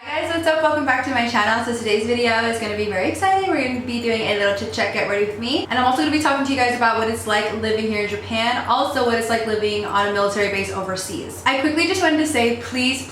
Hey guys, what's up? Welcome back to my channel. So today's video is going to be very exciting. We're going to be doing a little chit chat, get ready with me. And I'm also going to be talking to you guys about what it's like living here in Japan. Also what it's like living on a military base overseas. I quickly just wanted to say, please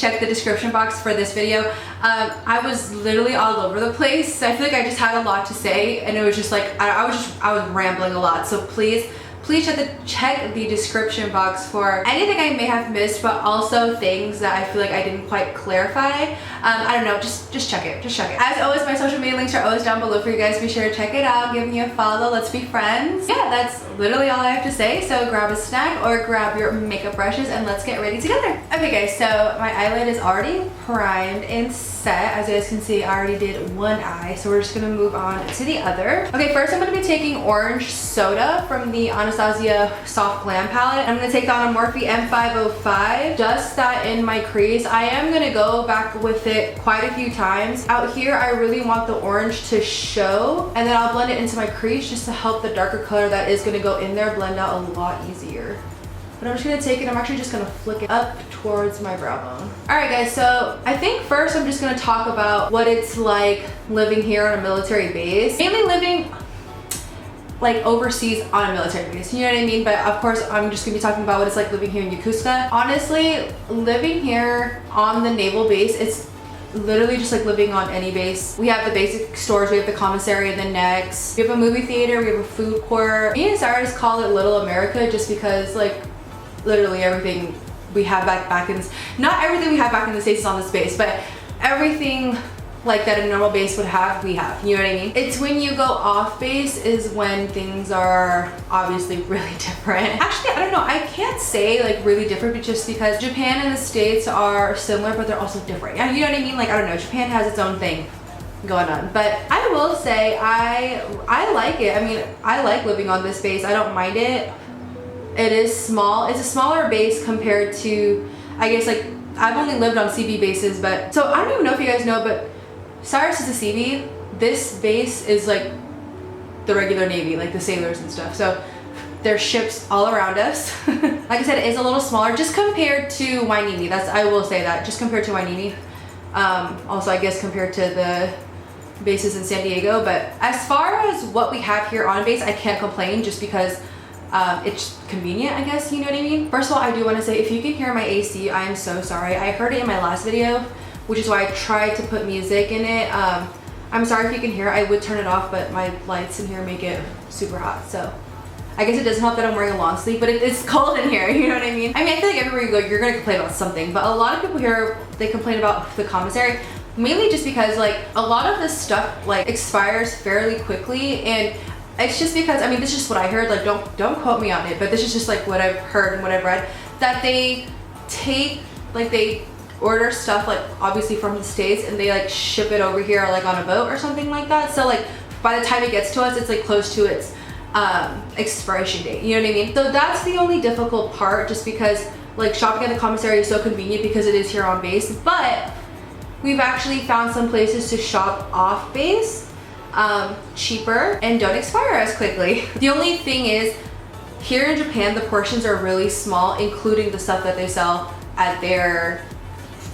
check the description box for this video. I was literally all over the place. I feel like I just had a lot to say and it was just like, I was rambling a lot. So please check the description box for anything I may have missed, but also things that I feel like I didn't quite clarify. I don't know, just check it, As always, my social media links are always down below for you guys. Be sure to check it out, give me a follow, let's be friends. Yeah, that's literally all I have to say. So grab a snack or grab your makeup brushes and let's get ready together. Okay guys, so my eyelid is already primed and set. As you guys can see, I already did one eye, so we're just gonna move on to the other. Okay, first I'm gonna be taking Orange Soda from the Anastasia Soft Glam palette. I'm gonna take that on a Morphe M505. Dust that in my crease. I am gonna go back with it quite a few times. Out here, I really want the orange to show, and then I'll blend it into my crease just to help the darker color that is gonna go in there blend out a lot easier. But I'm just gonna take it, I'm actually just gonna flick it up towards my brow bone. All right guys, so I think first I'm just gonna talk about what it's like living here on a military base. Mainly living like overseas on a military base, you know what I mean? But of course, I'm just gonna be talking about what it's like living here in Yokosuka. Honestly, living here on the naval base, it's literally just like living on any base. We have the basic stores, we have the commissary and the next. We have a movie theater, we have a food court. Me and Sarah just call it Little America just because like literally everything we have back in, not everything we have back in the States is on this base, but everything like that a normal base would have, we have, you know what I mean? It's when you go off base is when things are obviously really different. Actually, I don't know, I can't say like really different, but just because Japan and the States are similar, but they're also different. Yeah, you know what I mean? Like, I don't know, Japan has its own thing going on, but I will say I like it. I mean, I like living on this base. I don't mind it. It is small. It's a smaller base compared to, I guess, like, I've only lived on CB bases, but, so I don't even know if you guys know, but Cyrus is a CB. This base is like the regular Navy, like the sailors and stuff. So there's ships all around us. Like I said, it is a little smaller just compared to Wainimi. I will say that, just compared to Wainimi. Also, I guess compared to the bases in San Diego. But as far as what we have here on base, I can't complain just because it's convenient, I guess, you know what I mean? First of all, I do want to say, if you can hear my AC, I am so sorry. I heard it in my last video, which is why I tried to put music in it. I'm sorry if you can hear it. I would turn it off, but my lights in here make it super hot. So I guess it doesn't help that I'm wearing a long sleeve, but it's cold in here, you know what I mean? I mean, I feel like everywhere you go, you're gonna complain about something, but a lot of people here, they complain about the commissary, mainly just because like a lot of this stuff like expires fairly quickly, and it's just because, I mean, this is just what I heard, like don't quote me on it, but this is just like what I've heard and what I've read, that they take, like they order stuff like obviously from the States and they like ship it over here like on a boat or something like that. So like by the time it gets to us, it's like close to its expiration date, you know what I mean? So that's the only difficult part, just because like shopping at the commissary is so convenient because it is here on base, but we've actually found some places to shop off base cheaper and don't expire as quickly. The only thing is, here in Japan, the portions are really small, including the stuff that they sell at their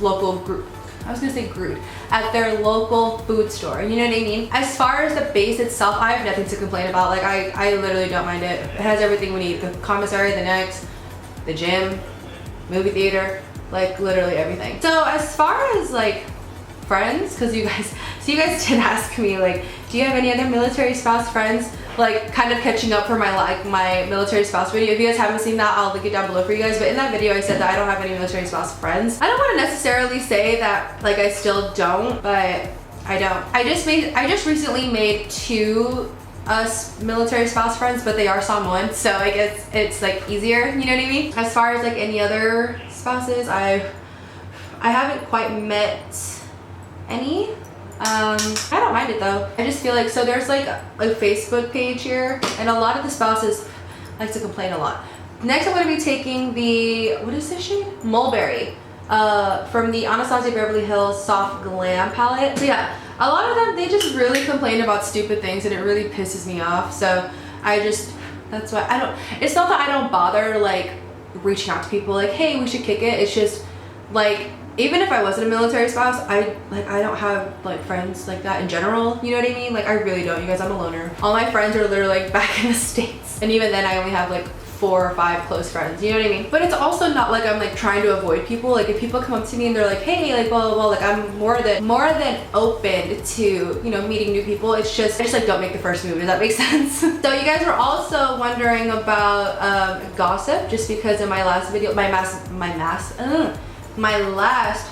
local group. I was gonna say Groot, at their local food store, you know what I mean? As far as the base itself, I have nothing to complain about. Like I literally don't mind it. It has everything we need. The commissary, the next, the gym, movie theater, like literally everything. So as far as like friends, because you guys did ask me like, do you have any other military spouse friends? Like kind of catching up for my military spouse video. If you guys haven't seen that, I'll link it down below for you guys. But in that video, I said that I don't have any military spouse friends. I don't want to necessarily say that like I still don't, but I don't. I just recently made 2 military spouse friends, but they are Samoan, so I guess it's like easier, you know what I mean? As far as like any other spouses, I haven't quite met any. I don't mind it though. I just feel like, so there's like a Facebook page here, and a lot of the spouses like to complain a lot. Next, I'm going to be taking the, what is this shade? Mulberry, from the Anastasia Beverly Hills Soft Glam palette. So yeah, a lot of them, they just really complain about stupid things, and it really pisses me off. So that's why it's not that I don't bother like reaching out to people like, hey, we should kick it. It's just like, even if I wasn't a military spouse, I don't have like friends like that in general, you know what I mean? Like I really don't, you guys. I'm a loner. All my friends are literally like back in the States, and even then I only have like 4 or 5 close friends, you know what I mean? But it's also not like I'm like trying to avoid people. Like if people come up to me and they're like, hey, like blah blah blah, like I'm more than open to, you know, meeting new people. It's just I just like don't make the first move. Does that make sense? So you guys were also wondering about gossip, just because in my last video, my last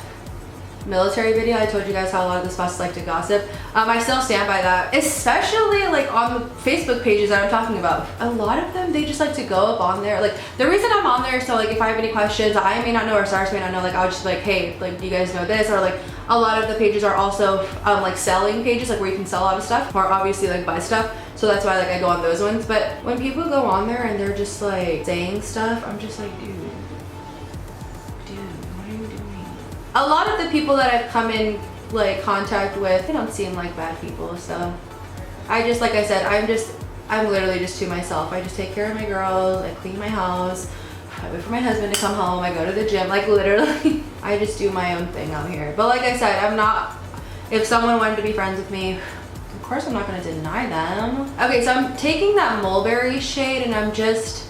military video, I told you guys how a lot of the spouses like to gossip. I still stand by that, especially like on the Facebook pages that I'm talking about. A lot of them, they just like to go up on there. Like the reason I'm on there, so like if I have any questions I may not know or Cyrus may not know, like I'll just be like, hey, like do you guys know this? Or like a lot of the pages are also like selling pages, like where you can sell a lot of stuff, or obviously like buy stuff. So that's why like I go on those ones. But when people go on there and they're just like saying stuff, I'm just like, dude, what are you doing? A lot of the people that I've come in like contact with, they don't seem like bad people. So I just, like I said, I'm literally just to myself. I just take care of my girls, I clean my house, I wait for my husband to come home, I go to the gym, like literally I just do my own thing out here. But like I said, I'm not, if someone wanted to be friends with me, of course I'm not going to deny them. Okay, so I'm taking that mulberry shade and I'm just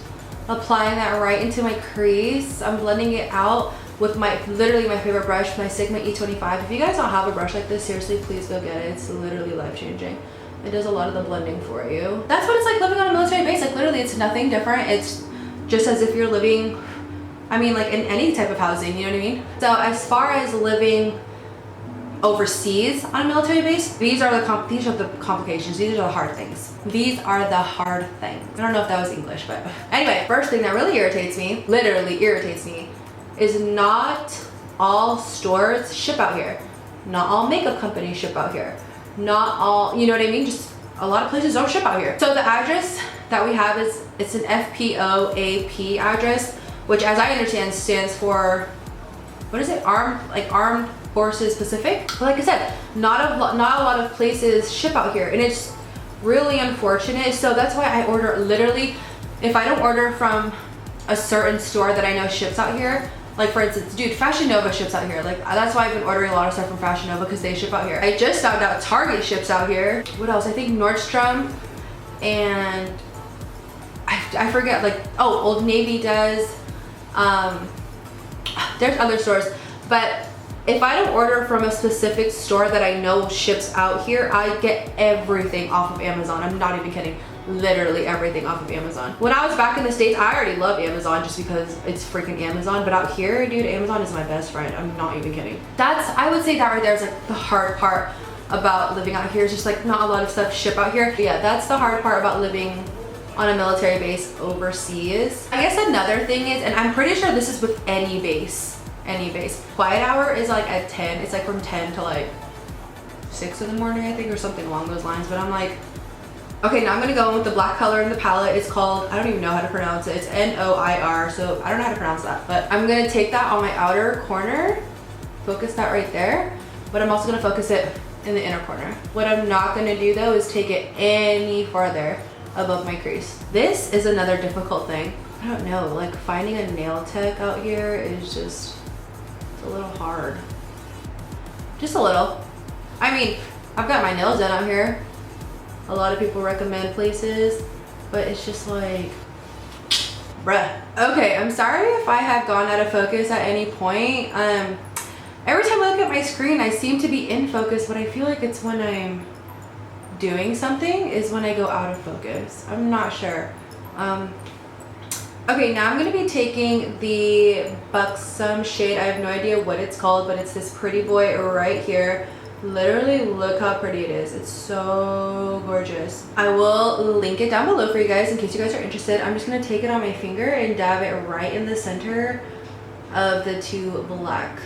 applying that right into my crease. I'm blending it out with literally my favorite brush, my Sigma E25. If you guys don't have a brush like this, seriously, please go get it. It's literally life-changing. It does a lot of the blending for you. That's what it's like living on a military base. Like literally, it's nothing different. It's just as if you're living, I mean, like in any type of housing, you know what I mean? So as far as living overseas on a military base, these are the complications. These are the hard things. These are the hard things. I don't know if that was English, but anyway, first thing that really irritates me, literally irritates me, is not all stores ship out here. Not all makeup companies ship out here. Not all, you know what I mean? Just a lot of places don't ship out here. So the address that we have is, it's an FPOAP address, which as I understand stands for, what is it? Armed Forces Pacific. But like I said, not a lot of places ship out here, and it's really unfortunate. So that's why I order, literally, if I don't order from a certain store that I know ships out here, like for instance, dude, Fashion Nova ships out here. Like that's why I've been ordering a lot of stuff from Fashion Nova, because they ship out here. I just found out Target ships out here. What else? I think Nordstrom, and I forget, like, oh, Old Navy does. There's other stores, but if I don't order from a specific store that I know ships out here, I get everything off of Amazon. I'm not even kidding. Literally everything off of Amazon. When I was back in the States, I already love Amazon just because it's freaking Amazon. But out here, dude, Amazon is my best friend. I'm not even kidding. I would say that right there is like the hard part about living out here, is just like not a lot of stuff ship out here. But yeah, that's the hard part about living on a military base overseas. I guess another thing is, and I'm pretty sure this is with any base, quiet hour is like at 10. It's like from 10 to like 6 in the morning, I think, or something along those lines. But I'm like, okay, now I'm gonna go in with the black color in the palette. It's called, I don't even know how to pronounce it. It's NOIR, so I don't know how to pronounce that. But I'm gonna take that on my outer corner, focus that right there. But I'm also gonna focus it in the inner corner. What I'm not gonna do though is take it any farther above my crease. This is another difficult thing. I don't know, like finding a nail tech out here is just, it's a little hard. Just a little. I mean, I've got my nails done out here. A lot of people recommend places, but it's just like, bruh. Okay, I'm sorry if I have gone out of focus at any point. Every time I look at my screen, I seem to be in focus, but I feel like it's when I'm doing something is when I go out of focus. I'm not sure. Okay, now I'm gonna be taking the Buxom shade. I have no idea what it's called, but it's this pretty boy right here. Literally, look how pretty it is. It's so gorgeous. I will link it down below for you guys in case you guys are interested. I'm just gonna take it on my finger and dab it right in the center of the 2 black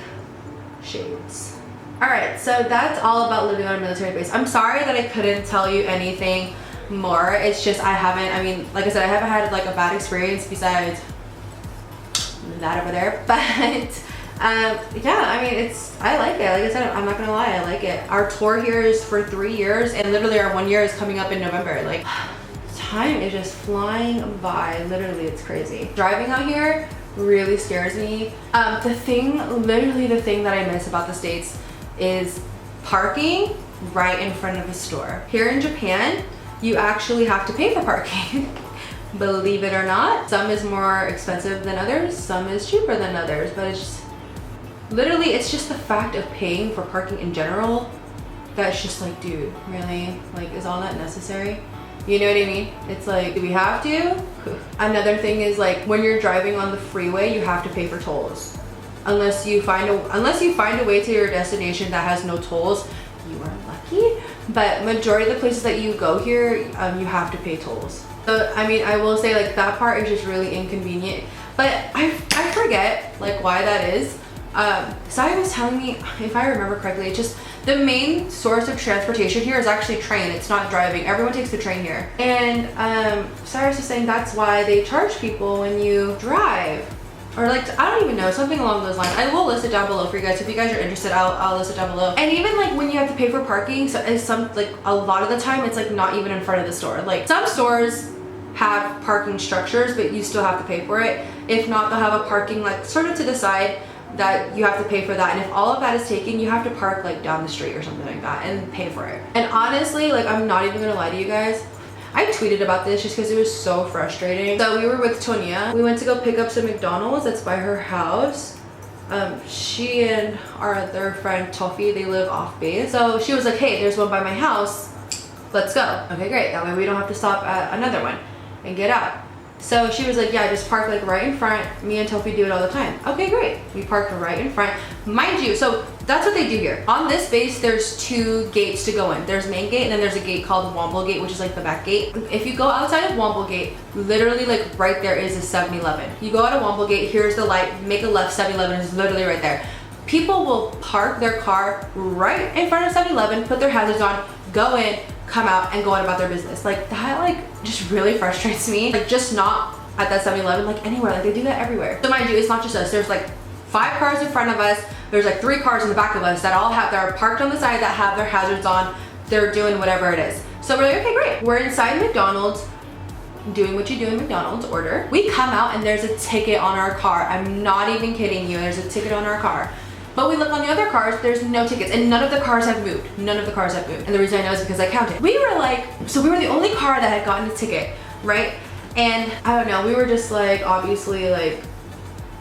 shades. All right, so that's all about living on a military base. I'm sorry that I couldn't tell you anything more. It's just I mean, like I said, I haven't had like a bad experience besides that over there, but yeah, I mean, I like it. Like I said, I'm not gonna lie, I like it. Our tour here is for 3 years, and literally our 1 year is coming up in November. Like, time is just flying by. Literally, it's crazy. Driving out here, really scares me. Literally the thing that I miss about the States is parking right in front of a store. Here in Japan, you actually have to pay for parking. Believe it or not. Some is more expensive than others, some is cheaper than others, but it's just, literally, it's just the fact of paying for parking in general that's just like, dude, really? Like, is all that necessary? You know what I mean? It's like, do we have to? Another thing is like, when you're driving on the freeway, you have to pay for tolls. Unless you find a way to your destination that has no tolls, you are lucky. But majority of the places that you go here, you have to pay tolls. So, I mean, I will say like that part is just really inconvenient. But I forget like why that is. Sai was telling me, if I remember correctly, it's just the main source of transportation here is actually train. It's not driving. Everyone takes the train here. And Cyrus was saying that's why they charge people when you drive. Or like, I don't even know, something along those lines. I will list it down below for you guys. If you guys are interested, I'll list it down below. And even like when you have to pay for parking, so it's a lot of the time it's like not even in front of the store. Like some stores have parking structures, but you still have to pay for it. If not, they'll have a parking like sort of to the side that you have to pay for that. And if all of that is taken, you have to park like down the street or something like that and pay for it. And honestly, like I'm not even gonna lie to you guys, I tweeted about this just because it was so frustrating. So we were with Tonya. We went to go pick up some McDonald's that's by her house. She and our other friend Tofi, they live off base. So she was like, hey, there's one by my house. Let's go. Okay, great. That way we don't have to stop at another one and get out. So she was like, yeah, just park like right in front. Me and Tofi do it all the time. Okay, great. We parked right in front. Mind you, so that's what they do here. On this base, there's two gates to go in. There's main gate and then there's a gate called Womble Gate, which is like the back gate. If you go outside of Womble Gate, literally like right there is a 7-Eleven. You go out of Womble Gate, here's the light, make a left, 7-Eleven is literally right there. People will park their car right in front of 7-Eleven, put their hazards on, go in, come out and go on about their business. Like that like just really frustrates me. Like just not at that 7-Eleven, like anywhere, like they do that everywhere. So mind you, it's not just us. There's like 5 cars in front of us. There's like 3 cars in the back of us that all have, that are parked on the side that have their hazards on. They're doing whatever it is. So we're like, okay, great. We're inside McDonald's, doing what you do in McDonald's order. We come out and there's a ticket on our car. I'm not even kidding you. There's a ticket on our car. But we look on the other cars, there's no tickets, and none of the cars have moved. None of the cars have moved. And the reason I know is because I counted. We were like, so we were the only car that had gotten a ticket, right? And I don't know, we were just like, obviously like,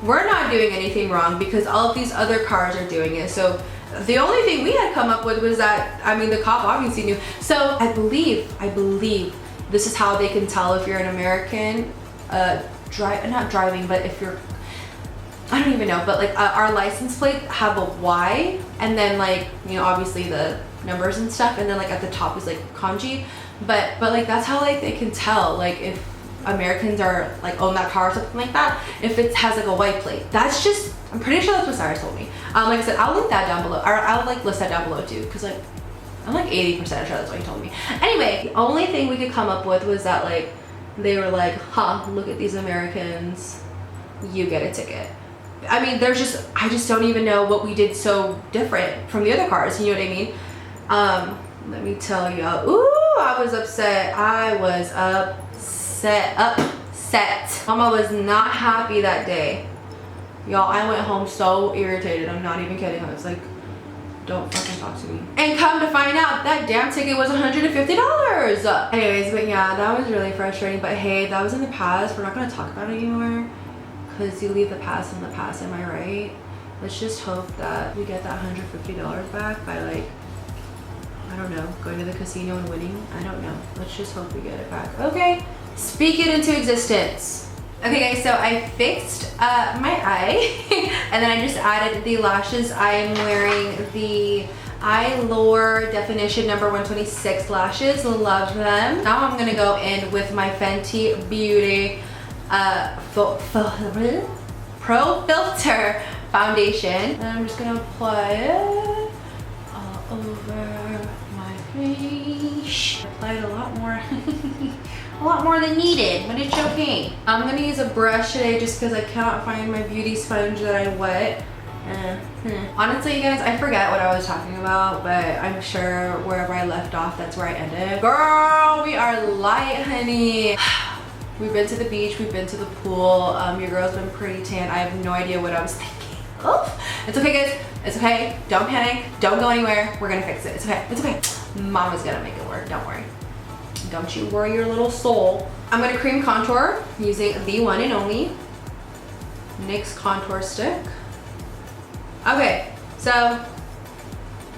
we're not doing anything wrong because all of these other cars are doing it. So the only thing we had come up with was that, I mean, the cop obviously knew. So I believe this is how they can tell if you're an American, not driving, but if you're, I don't even know, but like our license plate have a Y and then like, you know, obviously the numbers and stuff, and then like at the top is like kanji, but like that's how like they can tell like if Americans are like own that car or something like that, if it has like a white plate. That's just, I'm pretty sure that's what Cyrus told me. Like I said, I'll link that down below, or I'll like list that down below too, because like I'm like 80% sure that's what he told me. Anyway, the only thing we could come up with was that like they were like, huh, look at these Americans, you get a ticket. I mean, I just don't even know what we did so different from the other cars, you know what I mean? Let me tell you, ooh, I was upset. Mama was not happy that day. Y'all, I went home so irritated. I'm not even kidding. I was like, don't fucking talk to me. And come to find out, that damn ticket was $150. Anyways, but yeah, that was really frustrating. But hey, that was in the past. We're not gonna talk about it anymore. Because you leave the past in the past, am I right? Let's just hope that we get that $150 back by like, I don't know, going to the casino and winning. I don't know. Let's just hope we get it back. Okay, speak it into existence. Okay guys, so I fixed my eye and then I just added the lashes. I am wearing the Eyelure Definition number 126 lashes. Love them. Now I'm gonna go in with my Fenty Beauty Pro Filter foundation, and I'm just gonna apply it all over my face. I applied a lot more a lot more than needed, but it's okay. I'm gonna use a brush today just because I cannot find my beauty sponge that I wet. Honestly, you guys, I forget what I was talking about, but I'm sure wherever I left off, that's where I ended. Girl, we are light, honey. We've been to the beach, we've been to the pool. Your girl's been pretty tan. I have no idea what I was thinking. Oh, it's okay, guys. It's okay. Don't panic. Don't go anywhere. We're gonna fix it. It's okay. It's okay. Mama's gonna make it work. Don't worry. Don't you worry your little soul. I'm gonna cream contour using the one and only NYX contour stick. Okay, so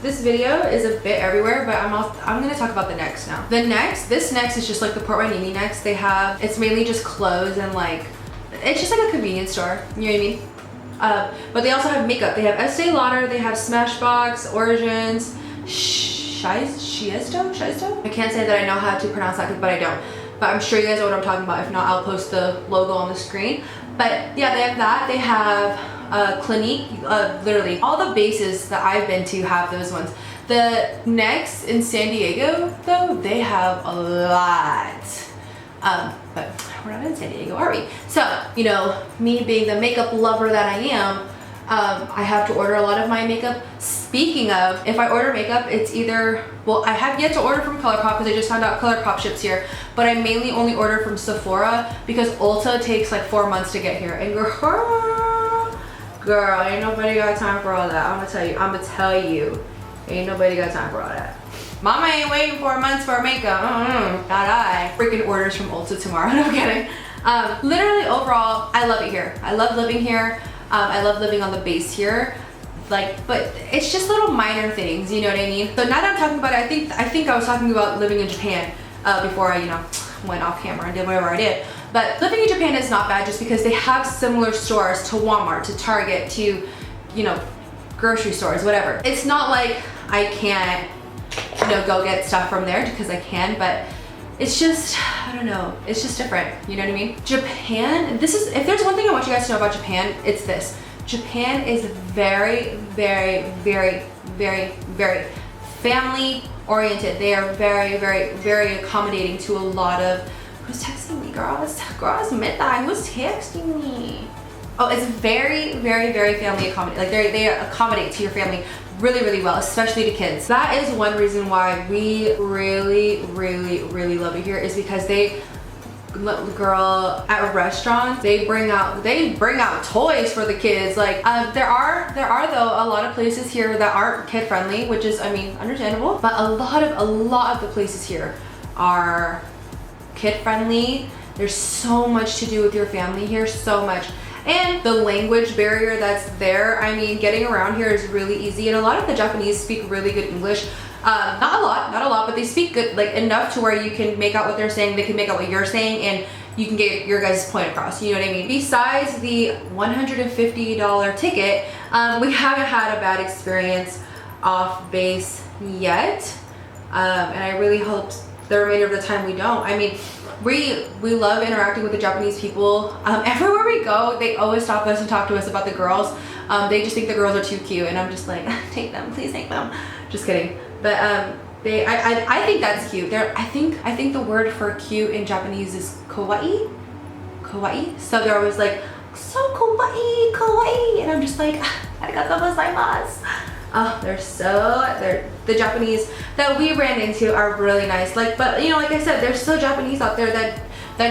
this video is a bit everywhere, but I'm gonna talk about the necks now. This next is just like the Port Hueneme necks. It's mainly just clothes and like, it's just like a convenience store, you know what I mean? But they also have makeup. They have Estee Lauder, they have Smashbox, Origins, Shiesto? I can't say that I know how to pronounce that, but I don't. But I'm sure you guys know what I'm talking about. If not, I'll post the logo on the screen. But yeah, they have that. They have Clinique. Literally, all the bases that I've been to have those ones. The necks in San Diego, though, they have a lot. But we're not in San Diego, are we? So, you know, me being the makeup lover that I am, I have to order a lot of my makeup. Speaking of, if I order makeup, it's either, well, I have yet to order from ColourPop because I just found out ColourPop ships here, but I mainly only order from Sephora because Ulta takes like 4 months to get here. And girl, ain't nobody got time for all that. I'm gonna tell you, ain't nobody got time for all that. Mama ain't waiting 4 months for makeup. Not I. Freaking orders from Ulta tomorrow. No kidding. Literally, overall, I love it here. I love living here. I love living on the base here. Like, but it's just little minor things, you know what I mean? So now that I'm talking about it, I think I was talking about living in Japan before I, you know, went off camera and did whatever I did. But living in Japan is not bad just because they have similar stores to Walmart, to Target, to, you know, grocery stores, whatever. It's not like I can't, you know, go get stuff from there because I can, but it's just, I don't know, it's just different, you know what I mean? Japan, if there's one thing I want you guys to know about Japan, it's this. Japan is very, very, very, very, very family oriented. They are very, very, very accommodating to a lot of, who's texting me, girl? It's midnight, who's texting me? Oh, it's very, very, very family accommodating. Like they accommodate to your family really, really well, especially to kids. That is one reason why we really, really, really love it here, is because they, girl, at restaurants, they bring out toys for the kids. Like there are though a lot of places here that aren't kid friendly, which is, I mean, understandable, but a lot of the places here are kid friendly. There's so much to do with your family here, so much. And the language barrier that's there, I mean, getting around here is really easy. And a lot of the Japanese speak really good English. Not a lot, but they speak good, like enough to where you can make out what they're saying, they can make out what you're saying, and you can get your guys' point across, you know what I mean? Besides the $150 ticket, we haven't had a bad experience off base yet. And I really hope the remainder of the time we don't. I mean, we love interacting with the Japanese people. Everywhere we go, they always stop us and talk to us about the girls. They just think the girls are too cute, and I'm just like, take them, please take them. Just kidding. But I think that's cute. I think the word for cute in Japanese is kawaii. Kawaii. So they're always like, so kawaii, kawaii, and I'm just like, arigatou gozaimasu. Oh, the Japanese that we ran into are really nice. Like, but you know, like I said, there's still Japanese out there that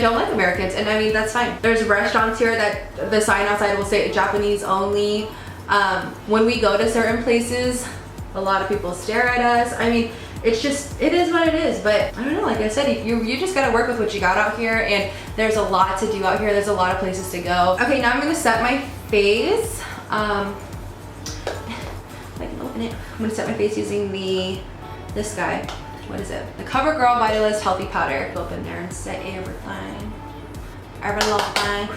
don't like Americans, and I mean, that's fine. There's restaurants here that the sign outside will say Japanese only. When we go to certain places, a lot of people stare at us. I mean, it is what it is. But I don't know, like I said, you just gotta work with what you got out here, and there's a lot to do out here. There's a lot of places to go. Okay, now I'm gonna set my face. I'm gonna set my face using this guy. What is it? The CoverGirl Vitalist Healthy Powder. Go up in there and set everything. Every little thing.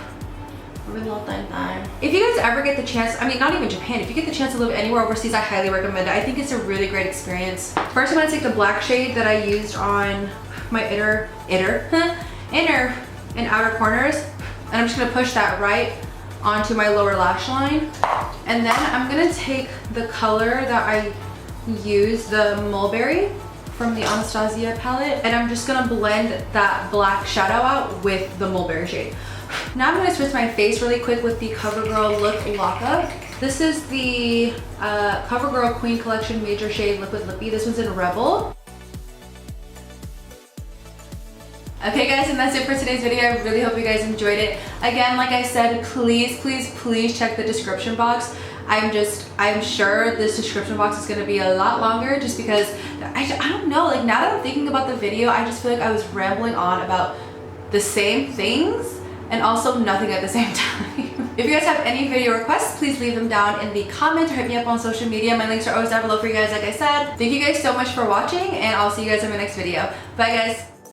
If you guys ever get the chance, I mean, not even Japan, if you get the chance to live anywhere overseas, I highly recommend it. I think it's a really great experience. First, I'm gonna take the black shade that I used on my inner and outer corners, and I'm just gonna push that right onto my lower lash line. And then I'm gonna take the color that I used, the Mulberry from the Anastasia palette, and I'm just gonna blend that black shadow out with the Mulberry shade. Now I'm gonna switch my face really quick with the CoverGirl Look Lockup. This is the CoverGirl Queen Collection Major Shade Liquid Lippy. This one's in Rebel. Okay guys, and that's it for today's video. I really hope you guys enjoyed it. Again, like I said, please check the description box. I'm sure this description box is going to be a lot longer just because I don't know, like now that I'm thinking about the video, I just feel like I was rambling on about the same things and also nothing at the same time. If you guys have any video requests, please leave them down in the comments or hit me up on social media. My links are always down below for you guys, like I said. Thank you guys so much for watching, and I'll see you guys in my next video. Bye guys.